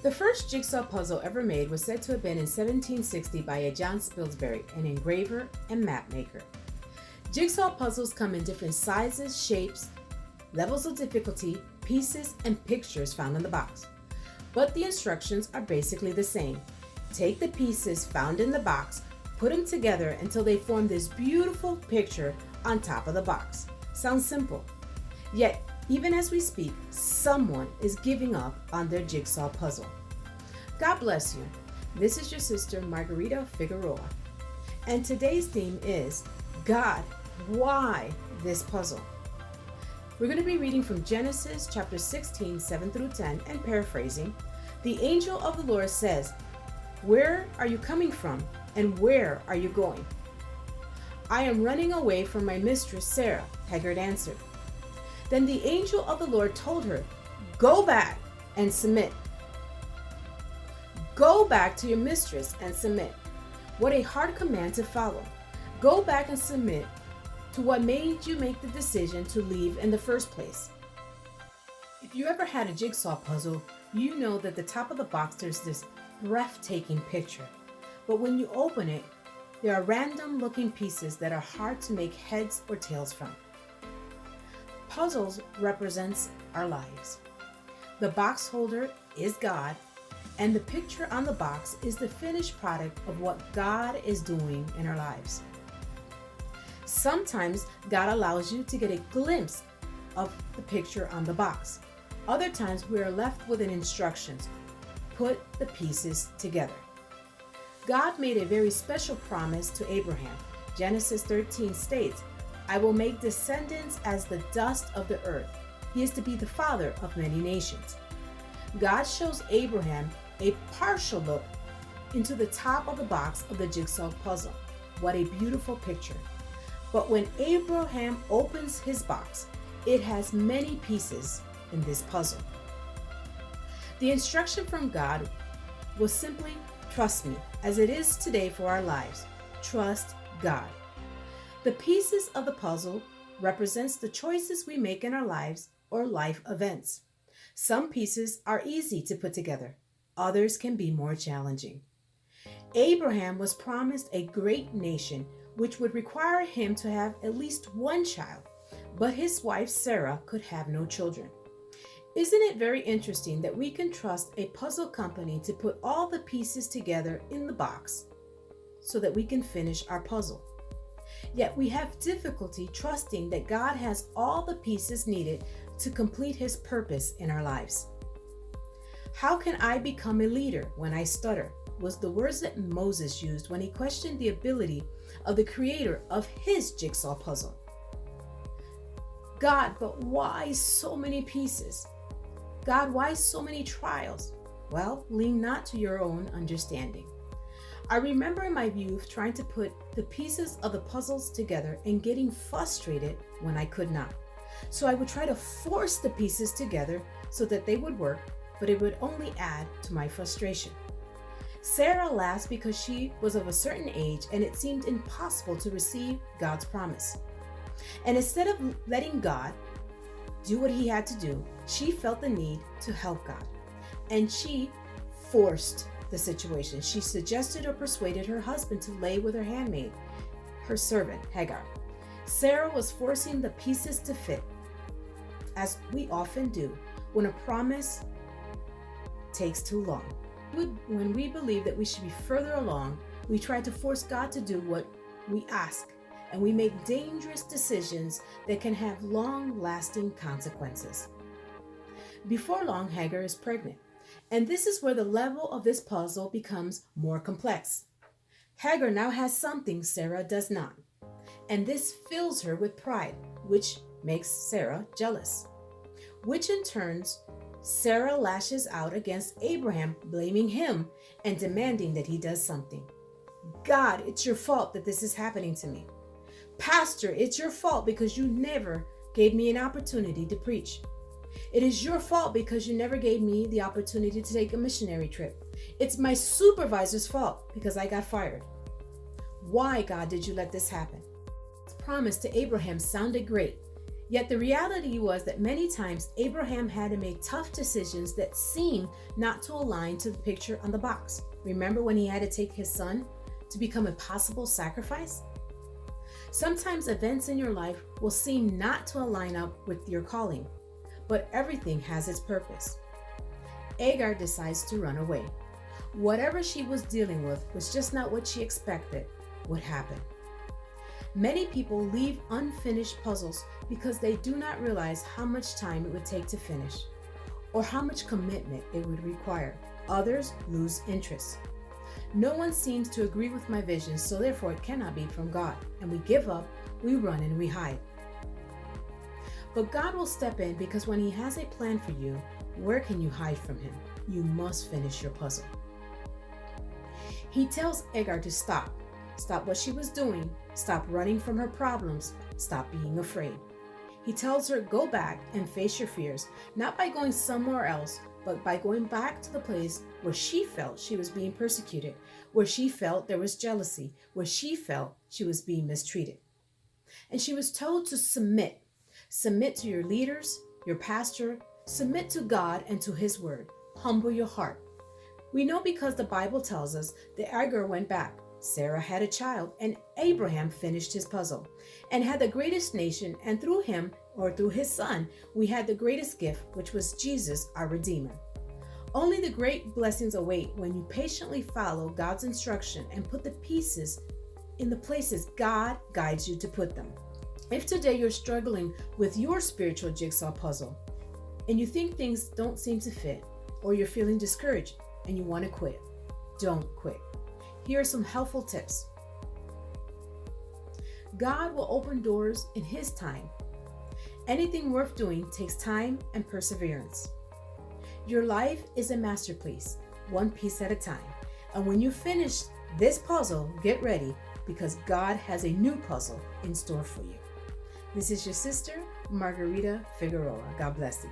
The first jigsaw puzzle ever made was said to have been in 1760 by a John Spilsbury, an engraver and map maker. Jigsaw puzzles come in different sizes, shapes, levels of difficulty, pieces, and pictures found in the box. But the instructions are basically the same. Take the pieces found in the box, put them together until they form this beautiful picture on top of the box. Sounds simple. Yet, even as we speak, someone is giving up on their jigsaw puzzle. God bless you. This is your sister, Margarita Figueroa. And today's theme is, God, why this puzzle? We're going to be reading from Genesis chapter 16, 7 through 10, and paraphrasing. The angel of the Lord says, "Where are you coming from, and where are you going?" "I am running away from my mistress Sarah," Hagar answered. Then the angel of the Lord told her, "Go back and submit." Go back to your mistress and submit. What a hard command to follow. Go back and submit to what made you make the decision to leave in the first place. If you ever had a jigsaw puzzle, you know that the top of the box there's this breathtaking picture. But when you open it, there are random looking pieces that are hard to make heads or tails from. Puzzles represents our lives. The box holder is God, and the picture on the box is the finished product of what God is doing in our lives. Sometimes God allows you to get a glimpse of the picture on the box. Other times we are left with an instructions. Put the pieces together. God made a very special promise to Abraham. Genesis 13 states, "I will make descendants as the dust of the earth." He is to be the father of many nations. God shows Abraham a partial look into the top of the box of the jigsaw puzzle. What a beautiful picture. But when Abraham opens his box, it has many pieces in this puzzle. The instruction from God was simply, trust me, as it is today for our lives. Trust God. The pieces of the puzzle represents the choices we make in our lives or life events. Some pieces are easy to put together. Others can be more challenging. Abraham was promised a great nation, which would require him to have at least one child, but his wife Sarah could have no children. Isn't it very interesting that we can trust a puzzle company to put all the pieces together in the box so that we can finish our puzzle? Yet we have difficulty trusting that God has all the pieces needed to complete His purpose in our lives. "How can I become a leader when I stutter?" was the words that Moses used when he questioned the ability of the creator of his jigsaw puzzle. "God, but why so many pieces? God, why so many trials?" Well, lean not to your own understanding. I remember in my youth trying to put the pieces of the puzzles together and getting frustrated when I could not. So I would try to force the pieces together so that they would work, but it would only add to my frustration. Sarah laughed because she was of a certain age and it seemed impossible to receive God's promise. And instead of letting God do what He had to do, she felt the need to help God. And she forced the situation. She suggested or persuaded her husband to lay with her handmaid, her servant, Hagar. Sarah was forcing the pieces to fit, as we often do when a promise takes too long. When we believe that we should be further along, we try to force God to do what we ask, and we make dangerous decisions that can have long-lasting consequences. Before long, Hagar is pregnant, and this is where the level of this puzzle becomes more complex. Hagar now has something Sarah does not, and this fills her with pride, which makes Sarah jealous, which in turn Sarah lashes out against Abraham, blaming him and demanding that he does something. "God, it's your fault that this is happening to me. Pastor, it's your fault because you never gave me an opportunity to preach. It is your fault because you never gave me the opportunity to take a missionary trip. It's my supervisor's fault because I got fired. Why, God, did you let this happen?" His promise to Abraham sounded great. Yet the reality was that many times Abraham had to make tough decisions that seemed not to align to the picture on the box. Remember when he had to take his son to become a possible sacrifice? Sometimes events in your life will seem not to align up with your calling, but everything has its purpose. Agar decides to run away. Whatever she was dealing with was just not what she expected would happen. Many people leave unfinished puzzles because they do not realize how much time it would take to finish or how much commitment it would require. Others lose interest. No one seems to agree with my vision, so therefore it cannot be from God. And we give up, we run, and we hide. But God will step in because when He has a plan for you, where can you hide from Him? You must finish your puzzle. He tells Agar to stop what she was doing, stop running from her problems, stop being afraid. He tells her, go back and face your fears, not by going somewhere else, but by going back to the place where she felt she was being persecuted, where she felt there was jealousy, where she felt she was being mistreated. And she was told to submit to your leaders, your pastor, submit to God and to His word. Humble your heart. We know because the Bible tells us that Agar went back. Sarah had a child, and Abraham finished his puzzle and had the greatest nation, and through him, or through his son, we had the greatest gift, which was Jesus, our Redeemer. Only the great blessings await when you patiently follow God's instruction and put the pieces in the places God guides you to put them. If today you're struggling with your spiritual jigsaw puzzle and you think things don't seem to fit, or you're feeling discouraged and you want to quit, don't quit. Here are some helpful tips. God will open doors in His time. Anything worth doing takes time and perseverance. Your life is a masterpiece, one piece at a time. And when you finish this puzzle, get ready, because God has a new puzzle in store for you. This is your sister, Margarita Figueroa. God bless you.